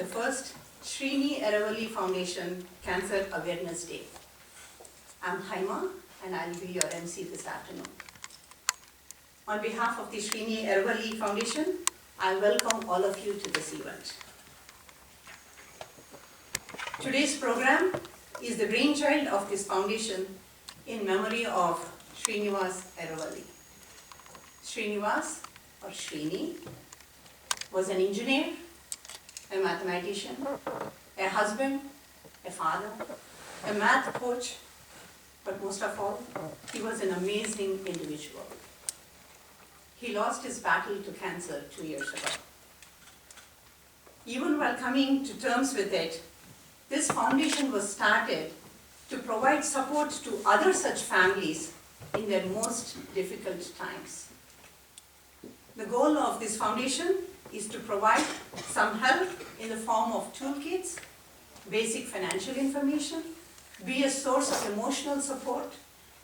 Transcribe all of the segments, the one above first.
the first Srini Eravalli Foundation Cancer Awareness Day. I'm Haima and I'll be your MC this afternoon. On behalf of the Srini Eravalli Foundation, I welcome all of you to this event. Today's program is the brainchild of this foundation in memory of Srinivas Eravalli. Srinivas, or Srini, was an engineer, a mathematician, a husband, a father, a math coach, but most of all, he was an amazing individual. He lost his battle to cancer 2 years ago. Even while coming to terms with it, this foundation was started to provide support to other such families in their most difficult times. The goal of this foundation is to provide some help in the form of toolkits, basic financial information, be a source of emotional support,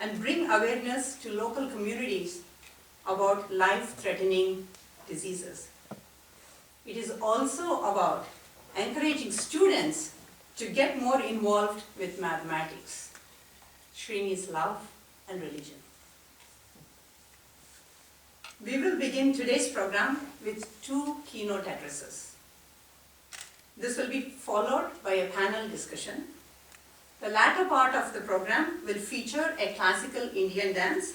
and bring awareness to local communities about life-threatening diseases. It is also about encouraging students to get more involved with mathematics, Srini's love and religion. We will begin today's program with 2 keynote addresses. This will be followed by a panel discussion. The latter part of the program will feature a classical Indian dance,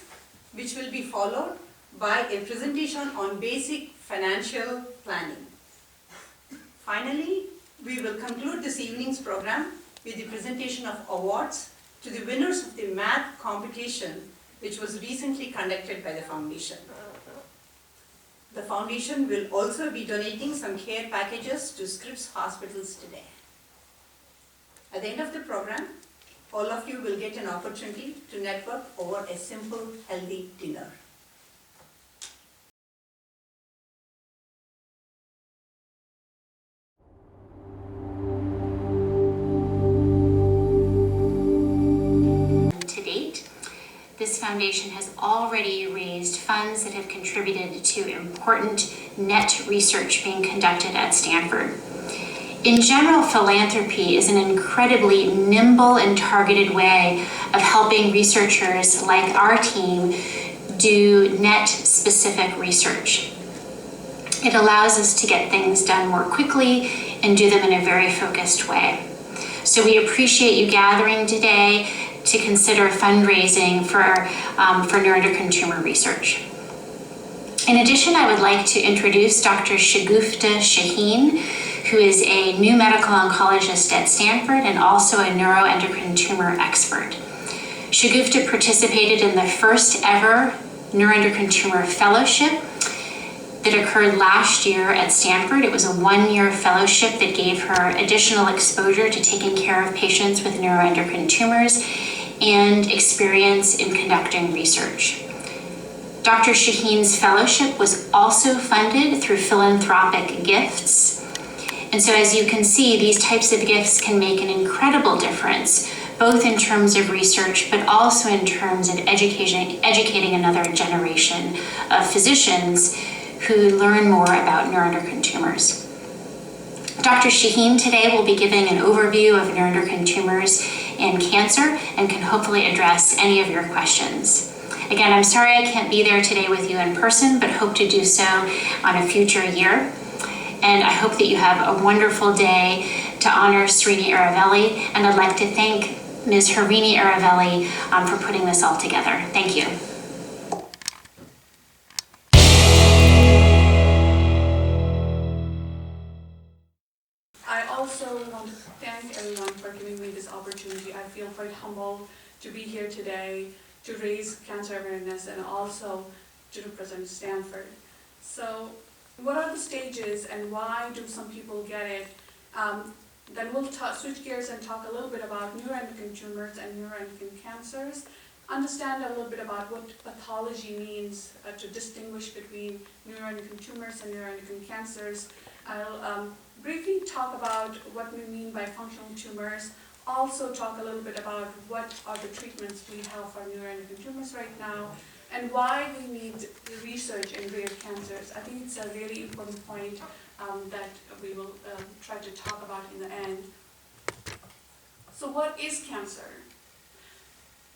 which will be followed by a presentation on basic financial planning. Finally, we will conclude this evening's program with the presentation of awards to the winners of the math competition, which was recently conducted by the foundation. The foundation will also be donating some care packages to Scripps hospitals today. At the end of the program, all of you will get an opportunity to network over a simple, healthy dinner. This foundation has already raised funds that have contributed to important net research being conducted at Stanford. In general, philanthropy is an incredibly nimble and targeted way of helping researchers like our team do net-specific research. It allows us to get things done more quickly and do them in a very focused way. So we appreciate you gathering today to consider fundraising for neuroendocrine tumor research. In addition, I would like to introduce Dr. Shagufta Shaheen, who is a new medical oncologist at Stanford and also a neuroendocrine tumor expert. Shagufta participated in the first ever neuroendocrine tumor fellowship that occurred last year at Stanford. It was a 1-year fellowship that gave her additional exposure to taking care of patients with neuroendocrine tumors and experience in conducting research. Dr. Shaheen's fellowship was also funded through philanthropic gifts. And so as you can see, these types of gifts can make an incredible difference, both in terms of research, but also in terms of educating another generation of physicians who learn more about neuroendocrine tumors. Dr. Shaheen today will be giving an overview of neuroendocrine tumors and cancer and can hopefully address any of your questions. Again, I'm sorry I can't be there today with you in person, but hope to do so on a future year. And I hope that you have a wonderful day to honor Srini Eravalli, and I'd like to thank Ms. Harini Eravalli for putting this all together. Thank you. I also want to thank everyone for giving me this opportunity. I feel quite humbled to be here today to raise cancer awareness and also to represent Stanford. So what are the stages and why do some people get it? Then we'll switch gears and talk a little bit about neuroendocrine tumors and neuroendocrine cancers, understand a little bit about what pathology means to distinguish between neuroendocrine tumors and neuroendocrine cancers. I'll briefly talk about what we mean by functional tumors, also talk a little bit about what are the treatments we have for neuroendocrine tumors right now, and why we need research in rare cancers. I think it's a really important point that we will try to talk about in the end. So what is cancer?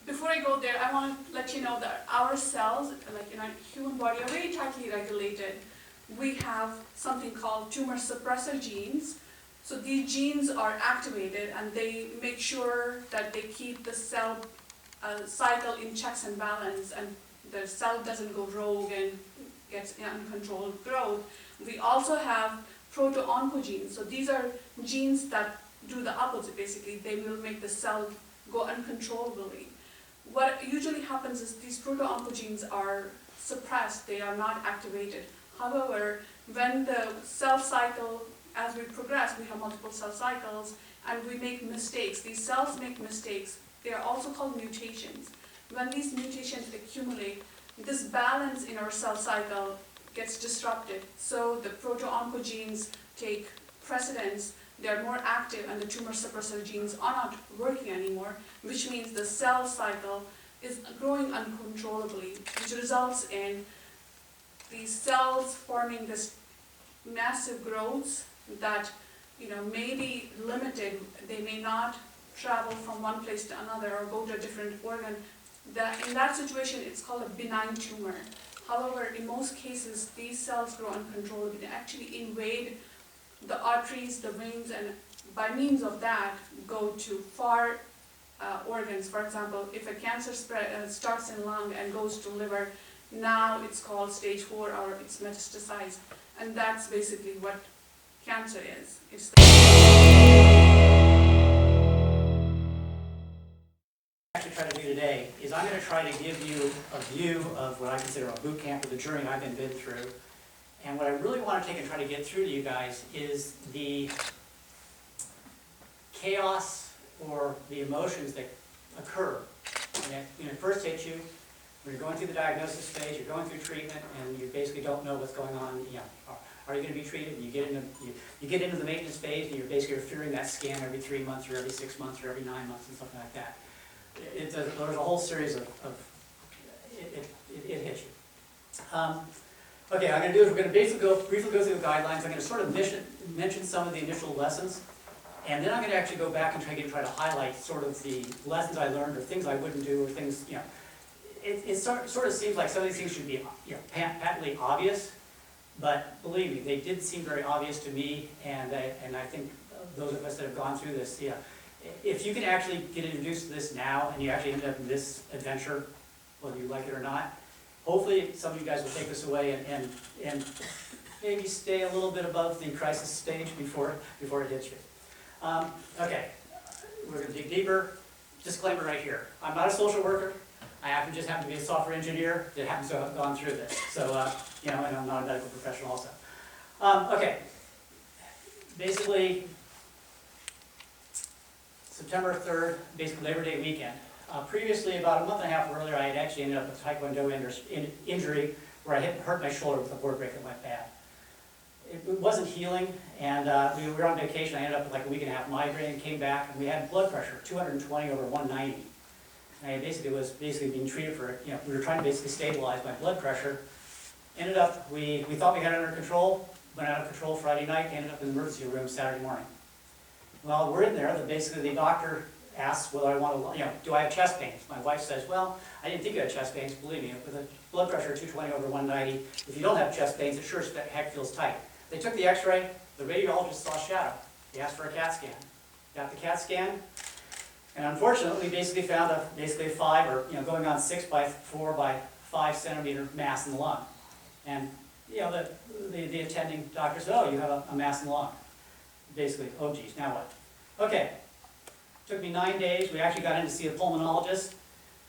Before I go there, I want to let you know that our cells, like in our human body, are very tightly regulated. We have something called tumor suppressor genes. So these genes are activated and they make sure that they keep the cell cycle in checks and balance, and the cell doesn't go rogue and gets uncontrolled growth. We also have proto-oncogenes. So these are genes that do the opposite, basically. They will make the cell go uncontrollably. What usually happens is these proto-oncogenes are suppressed, they are not activated. However, when the cell cycle, as we progress, we have multiple cell cycles, and we make mistakes. These cells make mistakes. They are also called mutations. When these mutations accumulate, this balance in our cell cycle gets disrupted. So the proto-oncogenes take precedence, they're more active, and the tumor suppressor genes are not working anymore, which means the cell cycle is growing uncontrollably, which results in these cells forming this massive growths that may be limited. They may not travel from one place to another or go to a different organ. In that situation, it's called a benign tumor. However, in most cases, these cells grow uncontrollably. They actually invade the arteries, the veins, and by means of that, go to far organs. For example, if a cancer starts in lung and goes to liver, now it's called stage 4 or it's metastasized. And that's basically what cancer is. It's Actually try to do today is I'm going to try to give you a view of what I consider a boot camp of the journey I've been through. And what I really want to take and try to get through to you guys is the chaos or the emotions that occur when it first hits you, when you're going through the diagnosis phase, you're going through treatment, and you basically don't know what's going on. Are you going to be treated? You get into the maintenance phase, and you're basically fearing that scan every 3 months, or every 6 months, or every 9 months, and something like that. There's a whole series of it hits you. Okay, I'm going to do is we're going to briefly go through the guidelines. I'm going to sort of mention some of the initial lessons, and then I'm going to actually go back and try to highlight sort of the lessons I learned, or things I wouldn't do, or things, It sort of seems like some of these things should be patently obvious, but believe me, they did seem very obvious to me, and I think those of us that have gone through this, if you can actually get introduced to this now, and you actually end up in this adventure, whether you like it or not, hopefully some of you guys will take this away and maybe stay a little bit above the crisis stage before it hits you. Okay, we're going to dig deeper. Disclaimer right here. I'm not a social worker. I just happen to be a software engineer that happens to have gone through this. So, and I'm not a medical professional also. Okay, basically, September 3rd, basically Labor Day weekend. Previously, about a month and a half earlier, I had actually ended up with a Taekwondo injury where I hurt my shoulder with a board break that went bad. It wasn't healing, and we were on vacation. I ended up with like a week and a half migraine, came back, and we had blood pressure, 220 over 190. And I was being treated for, we were trying to basically stabilize my blood pressure. Ended up, we thought we had it under control, went out of control Friday night, ended up in the emergency room Saturday morning. Well, we're in there, basically the doctor asks whether I want to, do I have chest pains? My wife says, well, I didn't think you had chest pains, believe me, with a blood pressure of 220 over 190, if you don't have chest pains, it sure as heck feels tight. They took the x-ray, the radiologist saw a shadow. He asked for a CAT scan. Got the CAT scan, and unfortunately, we basically found a 5 or going on 6 by 4 by 5 centimeter mass in the lung. And the attending doctor said, oh, you have a mass in the lung. Basically, oh geez, now what? Okay, took me 9 days. We actually got in to see a pulmonologist,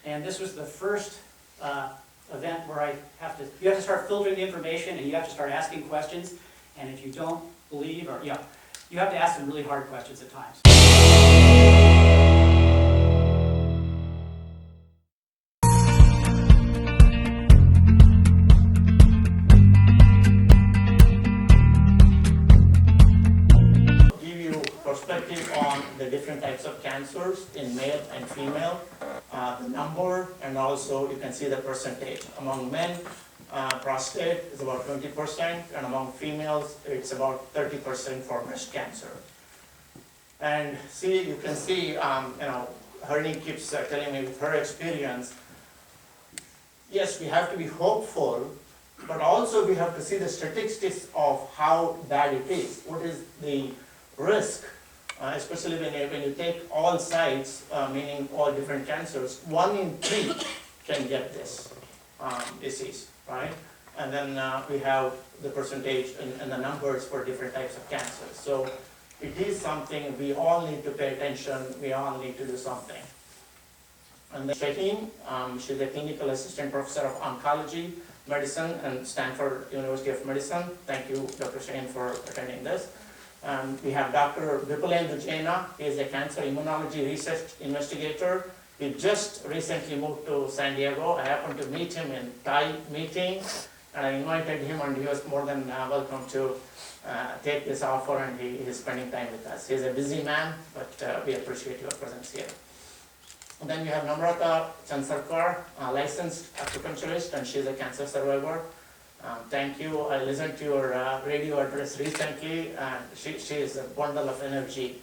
and this was the first event where you have to start filtering the information, and you have to start asking questions. And if you don't believe, or you have to ask some really hard questions at times. Give you perspective on the different types of cancers in male and female, the number, and also you can see the percentage. Among men, prostate is about 20%, and among females, it's about 30% for breast cancer. And see, you can see, Harini keeps telling me with her experience, yes, we have to be hopeful, but also we have to see the statistics of how bad it is. What is the risk, especially when you take all sides, meaning all different cancers, 1 in 3 can get this disease, right? And then we have the percentage and the numbers for different types of cancers. So it is something we all need to pay attention, we all need to do something. And then Shaheen, she's a clinical assistant professor of oncology medicine at Stanford University of Medicine. Thank you, Dr. Shaheen, for attending this. We have Dr. Vipulendu Jaina. He is a cancer immunology research investigator. He just recently moved to San Diego. I happened to meet him in Thai meeting, and I invited him, and he was more than welcome to take this offer, and he is spending time with us. He's a busy man, but we appreciate your presence here. And then we have Namrata Chansarkar, licensed acupuncturist, and she's a cancer survivor. Thank you. I listened to your radio address recently. She is a bundle of energy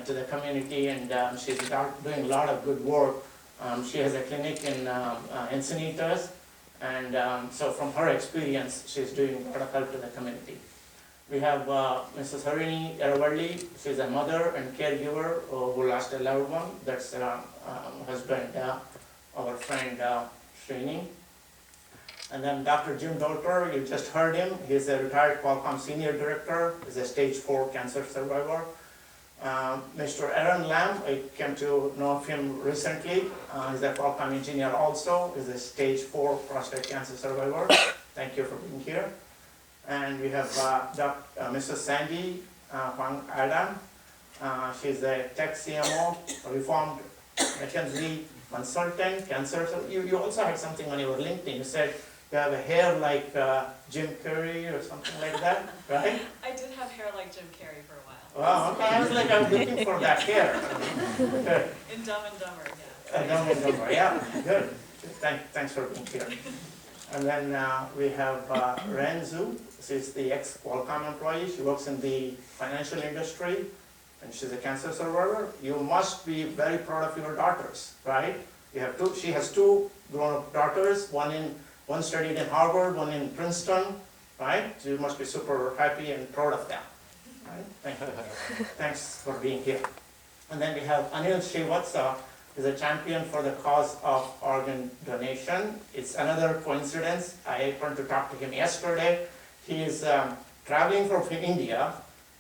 to the community, and she's doing a lot of good work. She has a clinic in Encinitas, and so from her experience, she's doing a lot of help to the community. We have Mrs. Harini Eravalli. She's a mother and caregiver who lost a loved one. That's her husband, our friend Srini. And then Dr. Jim Dolter, you just heard him. He's a retired Qualcomm senior director. He's a stage 4 cancer survivor. Mr. Aaron Lamb, I came to know of him recently. He's a Qualcomm engineer also. He's a stage 4 prostate cancer survivor. Thank you for being here. And we have Mrs. Sandy Huang Adam. She's a tech CMO, reformed McKinsey consultant, cancer. So you also had something on your LinkedIn. You said you have a hair like Jim Carrey or something like that, right? I did have hair like Jim Carrey for a while. Wow, okay. I was looking for that hair. Good. In Dumb and Dumber, yeah. Dumb and Dumber, yeah, good. Thanks for being here. And then we have Ren Zhu. She's the ex-Qualcomm employee. She works in the financial industry, and she's a cancer survivor. You must be very proud of your daughters, right? You have two. She has 2 grown-up daughters. One studied in Harvard, one in Princeton, right? So you must be super happy and proud of them, right? Thank you. Thanks for being here. And then we have Anil Srivatsa. Is a champion for the cause of organ donation. It's another coincidence. I happened to talk to him yesterday. He is traveling from India.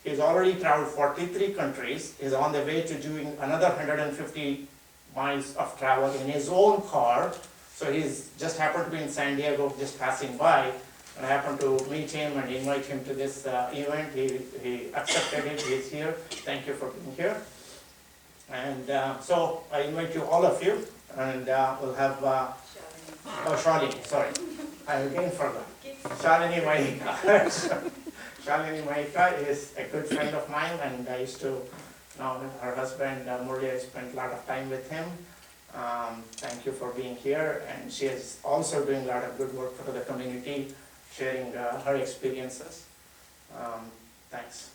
He's already traveled 43 countries. He's on the way to doing another 150 miles of travel in his own car. So he's just happened to be in San Diego, just passing by. And I happened to meet him and invite him to this event. He accepted it. He's here. Thank you for being here. And so I invite you, all of you, and we'll have, Shalini, sorry, I again forgot. Shalini Mahika. Shalini Mahika is a good friend of mine, and I used to know her husband, Murli. I spent a lot of time with him. Thank you for being here, and she is also doing a lot of good work for the community, sharing her experiences. Thanks.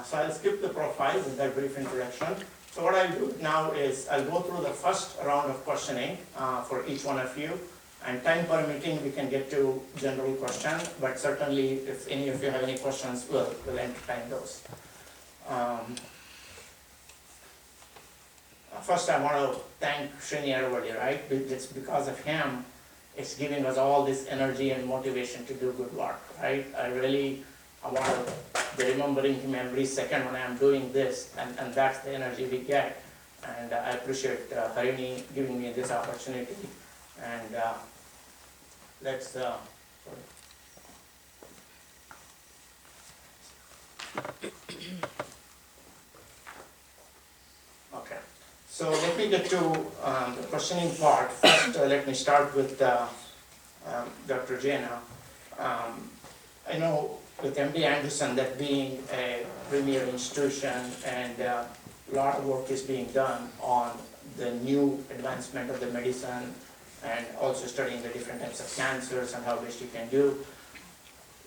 So I'll skip the profiles in that brief introduction. So what I'll do now is I'll go through the first round of questioning for each one of you. And time permitting, we can get to general questions, but certainly if any of you have any questions, we'll entertain those. First, I want to thank Srini Eravalli, right? It's because of him, it's giving us all this energy and motivation to do good work, right? I want to be remembering him every second when I'm doing this, and that's the energy we get. And I appreciate Harini giving me this opportunity. And let's, okay. So let me get to the questioning part. First, let me start with Dr. Jaina. I know with MD Anderson, that being a premier institution, and a lot of work is being done on the new advancement of the medicine and also studying the different types of cancers and how best you can do.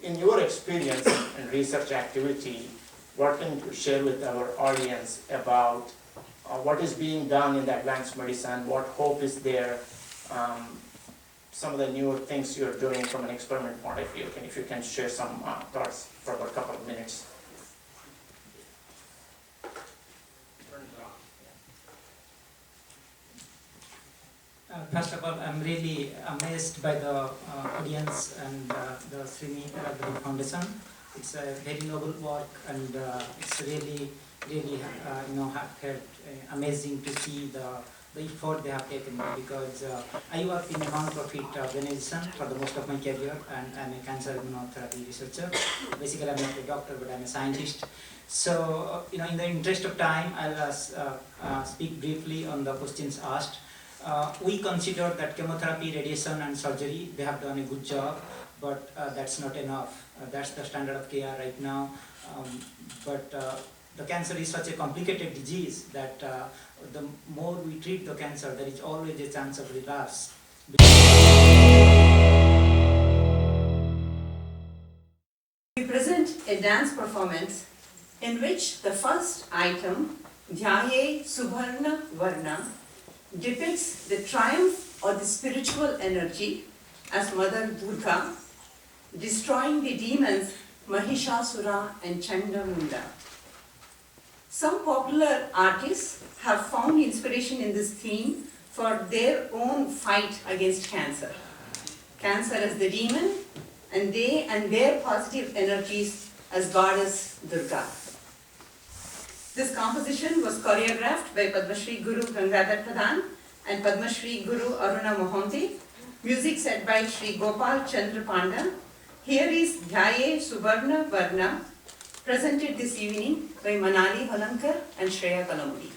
In your experience and research activity, what can you share with our audience about what is being done in the advanced medicine, what hope is there, some of the newer things you're doing from an experiment point of view? If you can share some thoughts for about a couple of minutes. First of all, I'm really amazed by the audience and the Srini Radhavi Foundation. It's a very noble work, and it's really amazing to see the effort they have taken, because I work in a non-profit organization for the most of my career, and I'm a cancer immunotherapy researcher. Basically, I'm not a doctor, but I'm a scientist. So, in the interest of time, I'll speak briefly on the questions asked. We consider that chemotherapy, radiation and surgery, they have done a good job, but that's not enough. That's the standard of care right now. But the cancer is such a complicated disease that the more we treat the cancer, there is always a chance of relapse. We present a dance performance in which the first item, Dhyaye Subharna Varna, depicts the triumph of the spiritual energy as Mother Durga, destroying the demons Mahishasura and Chandamunda. Some popular artists have found inspiration in this theme for their own fight against cancer. Cancer as the demon, and they and their positive energies as goddess Durga. This composition was choreographed by Padma Shri Guru Gangadhar Pradhan and Padma Shri Guru Aruna Mohanty. Music set by Shri Gopal Chandra Panda. Here is Dhyaye Subharna Varna, presented this evening by Manali Holankar and Shreya Kalamudi.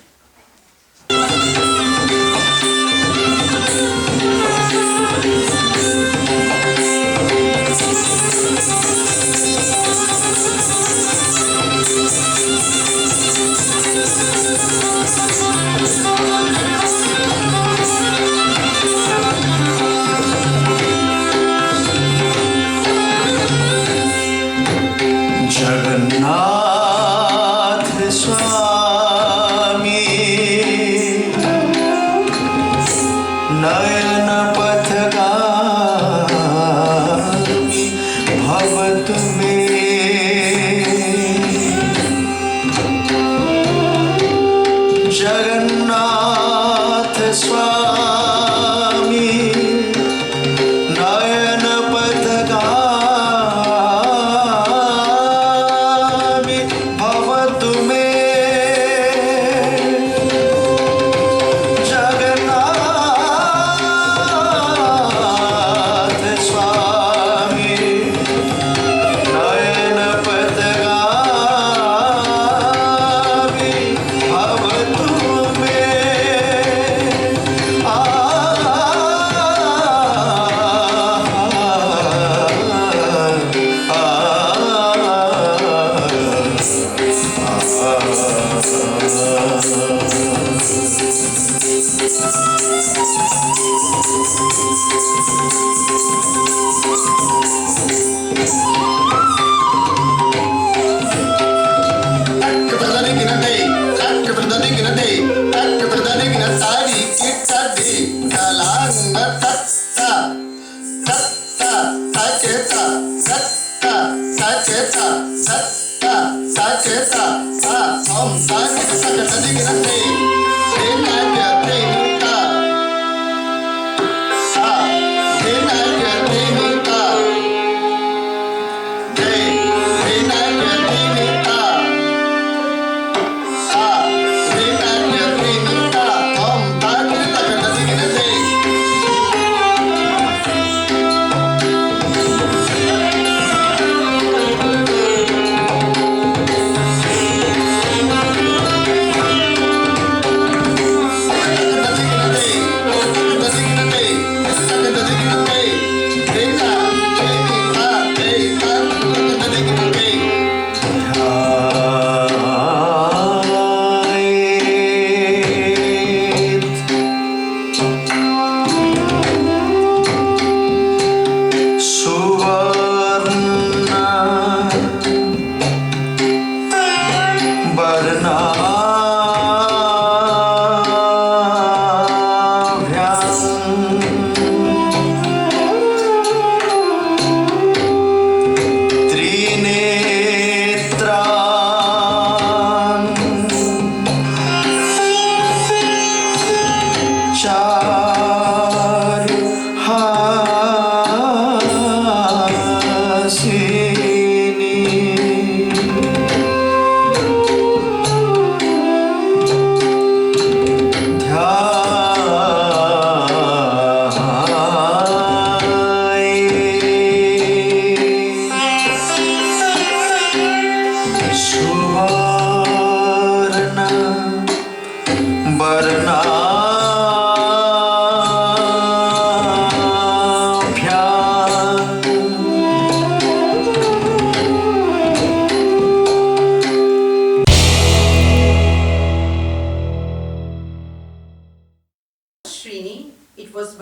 Jagannath Swami Nayana Pathagami Bhavat Me Jagannath Swami Nayana Pathagami Bhavat Me Jagannath Swami Nayana Pathagami Bhavat Me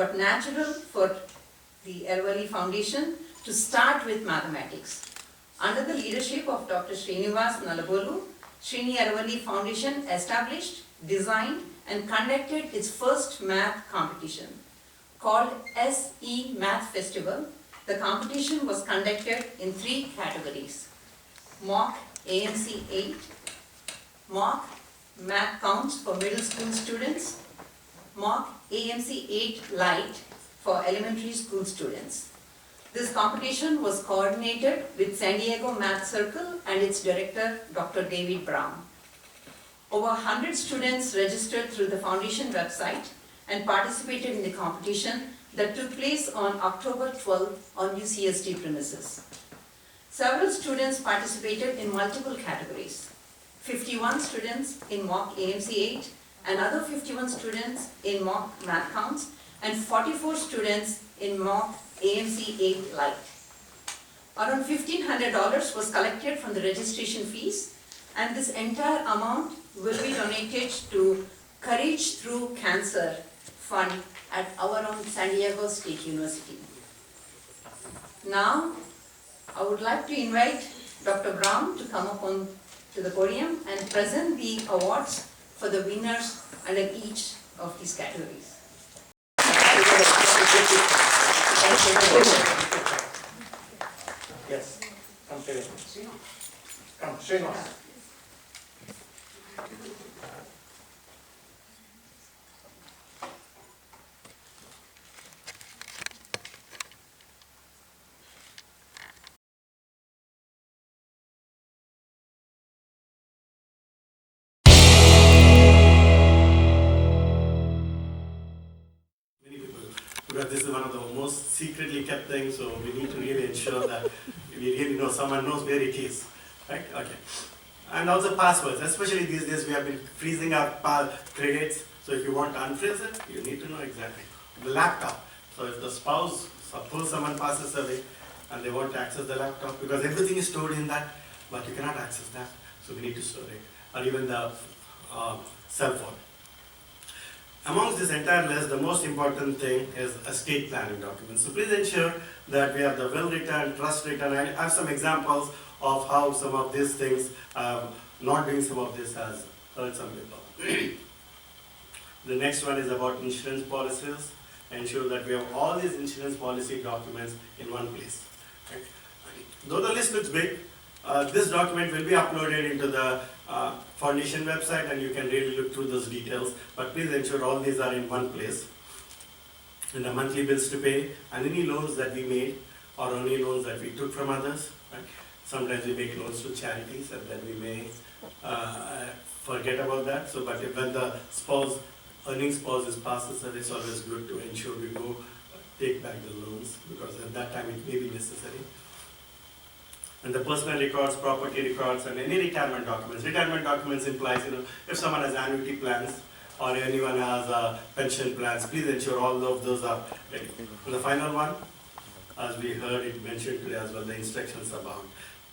but natural for the Aravalli Foundation to start with mathematics. Under the leadership of Dr. Srinivas Nalabolu, Srini Aravalli Foundation established, designed and conducted its first math competition called SE Math Festival. The competition was conducted in 3 categories: mock AMC 8, mock math counts for middle school students, mock AMC 8 Lite for elementary school students. This competition was coordinated with San Diego Math Circle and its director, Dr. David Brown. Over 100 students registered through the foundation website and participated in the competition that took place on October 12th on UCSD premises. Several students participated in multiple categories. 51 students in mock AMC 8, another 51 students in mock math counts, and 44 students in mock AMC 8 Lite. Around $1,500 was collected from the registration fees, and this entire amount will be donated to Courage Through Cancer Fund at our own San Diego State University. Now, I would like to invite Dr. Brown to come up to the podium and present the awards for the winners under each of these categories. Yes, come to it. Come, Srinivas. Because this is one of the most secretly kept things, so we need to really ensure that we really know someone knows where it is, right? Okay. And also passwords, especially these days we have been freezing our credits, so if you want to unfreeze it, you need to know exactly. The laptop, so if the spouse, suppose someone passes away and they want to access the laptop, because everything is stored in that, but you cannot access that, so we need to store it, or even the cell phone. Amongst this entire list, the most important thing is estate planning documents. So please ensure that we have the will written, trust written. I have some examples of how some of these things, not doing some of this has hurt some people. The next one is about insurance policies. Ensure that we have all these insurance policy documents in one place. Right? Though the list looks big, this document will be uploaded into the foundation website and you can really look through those details, but please ensure all these are in one place. And the monthly bills to pay and any loans that we made or any loans that we took from others. Right? Sometimes we make loans to charities and then we may forget about that. So, but when the earning spouse is past the service, it's always good to ensure we go take back the loans, because at that time it may be necessary. And the personal records, property records, and any retirement documents. Retirement documents implies, if someone has annuity plans or anyone has pension plans, please ensure all of those are ready. And the final one, as we heard it mentioned today as well, the instructions about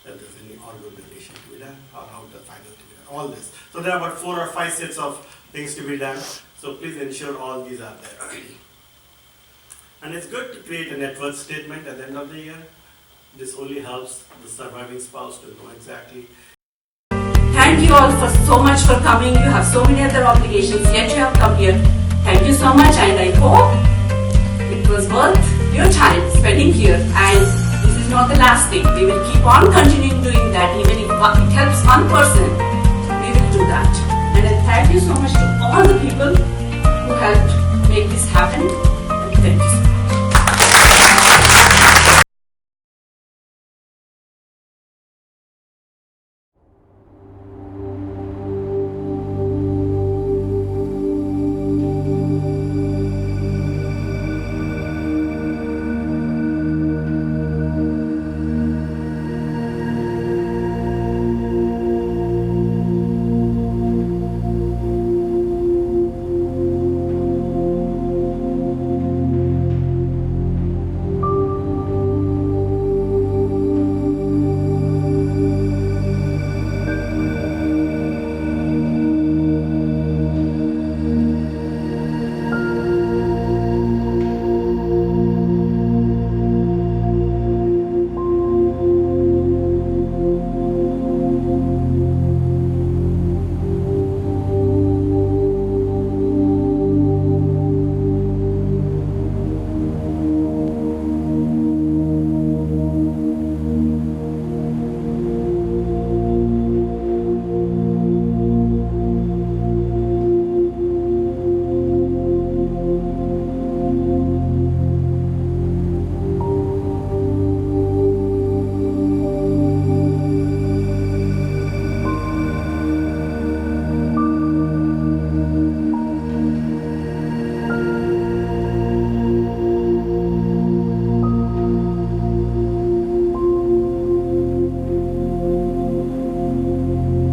that there's any organ donation to be done or how the final to be done, all this. So there are about 4 or 5 sets of things to be done. So please ensure all these are there. And it's good to create a net worth statement at the end of the year. This only helps the surviving spouse to know exactly. Thank you all for so much for coming. You have so many other obligations, yet you have come here. Thank you so much, and I hope it was worth your time spending here. And this is not the last thing. We will keep on continuing doing that, even if it helps one person.